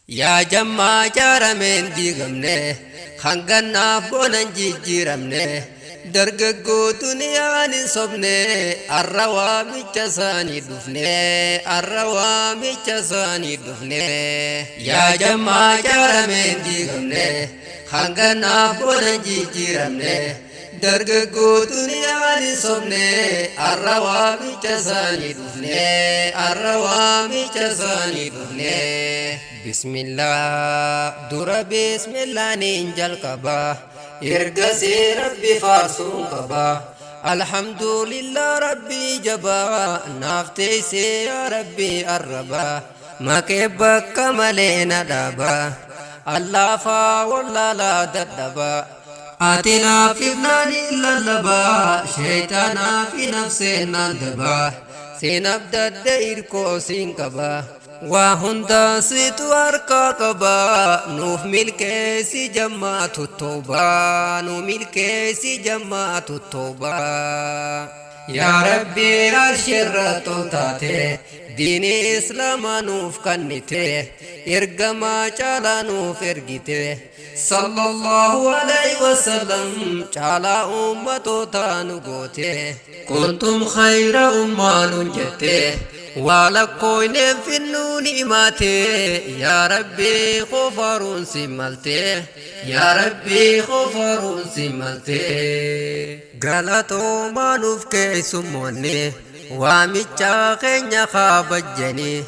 yaa jammaa jaarameen diigamne hangannaaf boonan jijjiiramne dargaggoo duniyaan hin sobne arra waamicha isaanii dhufne arra waamicha isaanii dhufne yaa jammaa jaarameen diigamne hangannaaf boonan jijjiiramne dargaggoo duniyaan hin sobne arra waamicha isaanii dhufne arra waamicha isaanii dhufne bismillah dura bismillah ninjal qaba ergasi rabbi faarsuun qaba alhamdulillah rabbi jaba naafteyse yaa rabbi arraba makee bakka malee na dhaaba allaafaa wallaalaa dadhaba ati naaf ifnaani lallaba sheeytaanaa fi nafseen naan daba seenaaf dadda irkoo siin qaba waa hundaa situ harkaa qaba nuuf milkeessi jammaatu tooba nuuf milkeessi jammaatu tooba yaa rabbi arshirra tootaate diini islaamaa nuuf kannite ergamaa caalaa nuuf ergite sallallahu alayhi wasallam caalaa ummatootaa nu goote kuntum khayra ummaa nuun jette waalakkoyneef finnuun himaate yaa rabbi qofaruun si malte yaa rabbi qofaruun si malte galatoomaa nuuf keessummoonne waamicha keenya kaabajjanii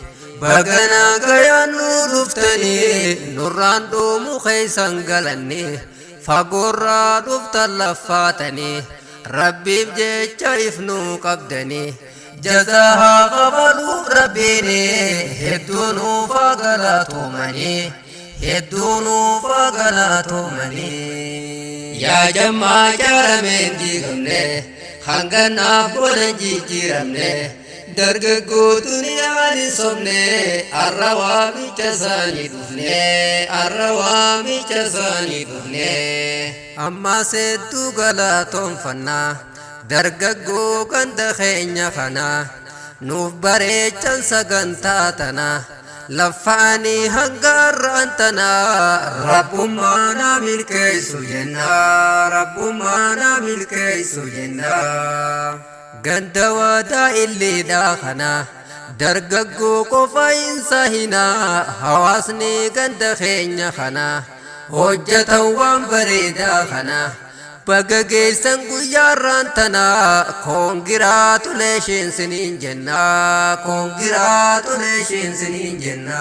baganaa gayaan nu dhuftanii nurraan dhuumu keeysan galanni fagoorraa dhuftan laffaatanii rabbiif jecha ifnuu qabdanii jazaahaa qabaluuf rabbiini hedduu nuuf galatoomanii hedduu nuuf galatoomanii yaa jammaa jaarameen diigamne hangannaaf boonan jijjiiramne dargaggoo duniyaan hin sobne arra waamicha isaanii dhufne arra waamicha isaanii dhufne ammaas hedduu galatoonfannaa dargaggoo ganda keenya kana nuuf bareechan sagantaa tana laffaanii hanga arraan tana rabbummaa na milkeessu jenna rabbummaa na milkeessu jenna ganda waadaa illeedhaa kana dargaggoo qofa hin sahina hawaasni ganda keenya kana hojjetan waan bareedaa kana baga geessan guyyaarraan tana koongiraatuleeshin siniin jenna koongiraatuleeshin siniin jenna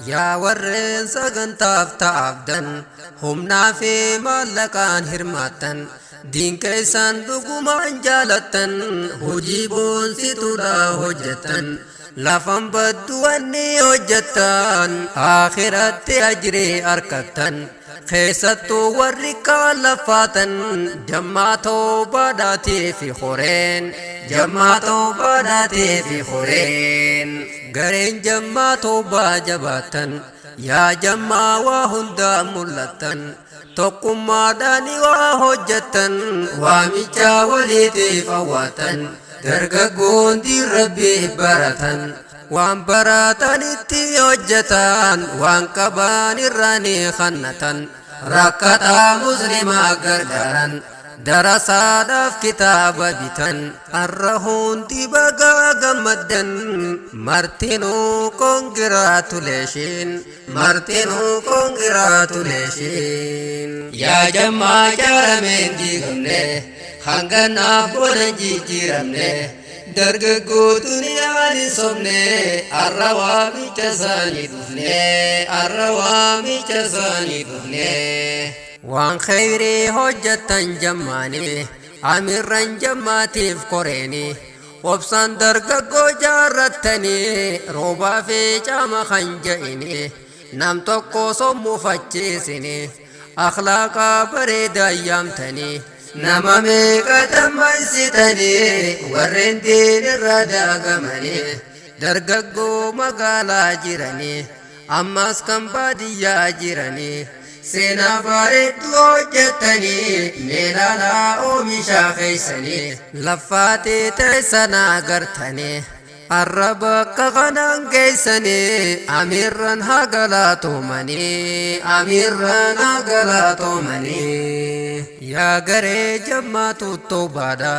yaa warreen sagantaaf ta'abdan humnaa fi maallaqaan hirmaattan diin keessan dhugumaan jaalattan hojii boonsituudha hojjettan lafan baddu wanni hojjettan akhiratti ajree arkattan keessattuu warri kaan laffaatan jammaatoo baadhaatee fi horeen jammaatoo baadhaatee fi horeen gareen jammaatoo baajabaatan yaa jammaa waa hundaa mul'attan tokkummaadhaani waa hojjettan waamicha waliitiif hawwaatan dargaggoon diin rabbii baratan waan baratanitti hojjetan waan qaban irraanii kannatan rakkataa muslimaa gargaaran darasaadhaaf kitaaba bitan har'a hundi bagaa gammaddan martinuu koongiraatuleeshin martinuu koongiraatuleeshin yaa jammaa jaarameen diigamne hangannaaf boonan jijjiiramne dargaggoo duniyaan hin sobne arra waamicha isaanii dhufne arra waamicha isaanii dhufne waan khayrii hojjettan jammaani amirran jammaatiif koreeni obsaan dargaggoo jaarrattanii roobaa fi caama kan ja'ini nam tokko sommufachiisini akhlaaqaa bareedaa yaamtanii nama meeqa dammaysitanii warreen diin irra daagamanii dargaggoo magaalaa jiranii ammas kan baadiyyaa jiranii seenaa bareedduu hojjettanii meelaalaa oomishaa keeysanii laffaatee teessanaa gartanii arraba kakanan geessani amirran hagalaatoomani amirran hagalaatoomani yaa garee jammaatu toobaadha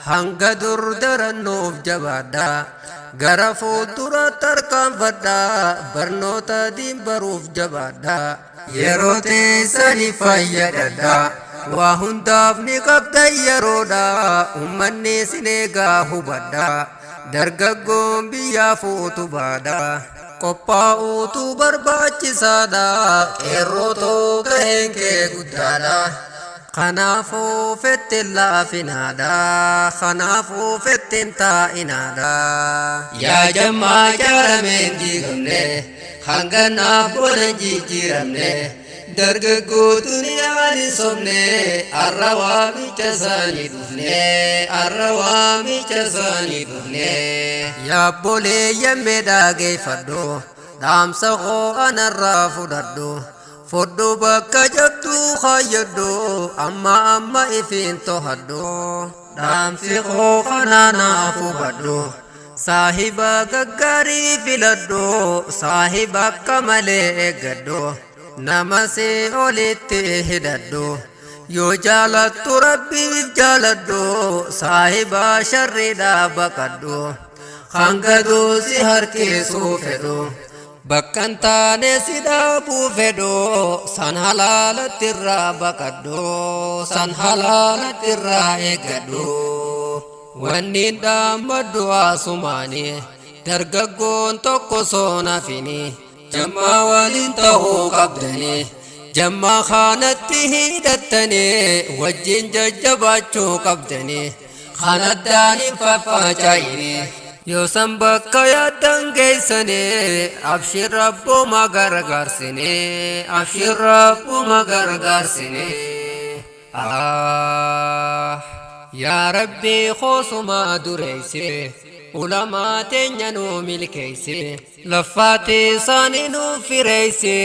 hanga dur darannoof jabaadha gara fuuldura tarkaanfadha barnoota diin baruuf jabaadha yeroo teessani fayyadadha waa hundaaf ni qabda yeroodha ummanni sin eegaa hubadha dargaggoon biyyaaf utubaadha qophaa'uutu barbaachisaadha qeerrootoo gaheen kee guddaadha kanaafuu fettiin laafinaadha kanaafuu fettiin taa'inaadha yaa jammaa jaarameen diigamne hanganaaf booda jijjiiramne dargaggootuun yaani sobne arra waamicha isaanii dhufne arra waamicha isaanii dhufne yaabbolee yammee dhaageeffadhu dhaamsa koo anarraa fudhadhu fodhu bakka jabduu kaayyadhu amma ifiin tohadhu dhaamsi koo kanaanaaf hubadhu saahiba gaggaarii filadhu saahiba akka malee eeggadhu nama si olitti hidhadhu yoo jaalattu rabbiif jaaladhu saahiba sharriidhaa baqadhu hanga duusi harkisuu fedhu bakkan taane si dhaabuu fedhu san halaalatti irraa baqadhu san halaalatti irraa eeggadhu wanniin dhaammadhu haasumaani dargaggoon tokko soonafini jammaa waliin ta'uu qabdani jammaa kanatti hidhattani wajjin jajjabaachuu qabdani kanaddaan hin faffacaa'ini yoo san bakka yaaddan geessani abshir rabbuma gargaarsini abshir rabbuma gargaarsini yaa rabbi khoosuma dureeyse ulamaa teenya nuu milkeeyse laffaati isaanii nuuf fireeyse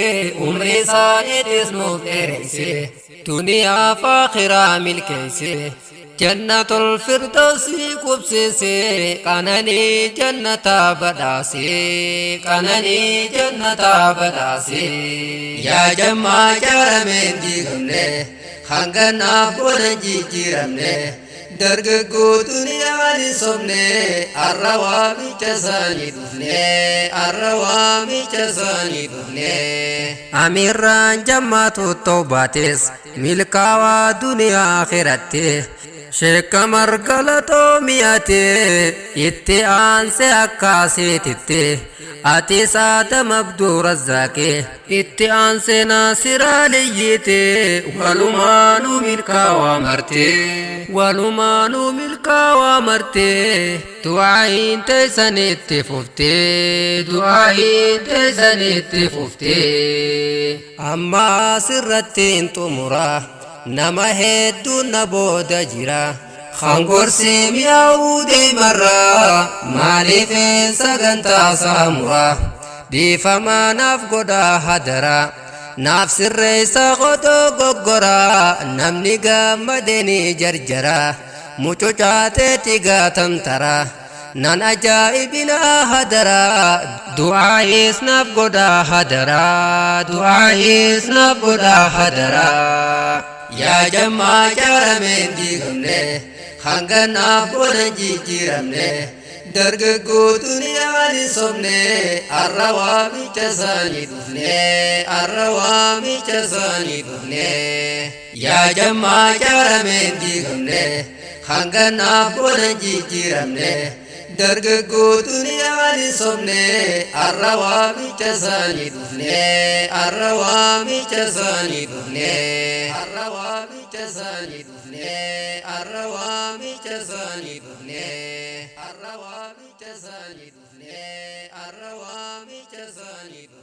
umrii isaaniitis nuuf dheereyse duniyaaf aakhiraa milkeeyse jannatul firdawsii qubsiise qananii jannataa badhaase qananii jannataa badhaase yaa jammaa jaarameen diigamne hanganaaf booda jijjiiramne dargaggootuun yaani sobne arra waamicha isaanii dhufne arra waamicha isaanii dhufne amirraan jammaatu toobaates milkaawaa duniyaa akhiratte sheekka margalatoo mi'ate itti aanse akkaasiititte ati saadam abduu razzaaqe itti aanse naasiraa liyyite walumaanuu milkaawaa marte walumaanuu milkaawaa marte du'aayin teessanitti fufte du'aayin teessanitti fufte amma asirrattiin xumura nama hedduun na booda jira khangorsi mi'aawuu deemarraa maaliif sagantaa saamuraa dhiifamaa naaf godhaa hadaraa naaf sirreessa qotoo goggoraa namni gammadeenii jarjaraa mucucaateeti gaatamtaraa nan ajaa'ibinaa hadaraa du'aayis naaf godhaa hadaraa du'aayis naaf godhaa hadaraa yaa jammaa jaarameen diigamne hanganaaf booda jijjiiramne dargaggootuun yaani sobne arra waamicha isaanii dhufne arra waamicha isaanii dhufne yaa jammaa jaarameen diigamne hanganaaf booda jijjiiramne dargaggootuun yaani sobne arra waamicha isaanii dhufne arra waamicha isaanii dhufne arra waamicha isaanii dhufne arra waamicha isaanii dhufne arra waamicha isaanii dhufne arra waamicha isaanii dhufne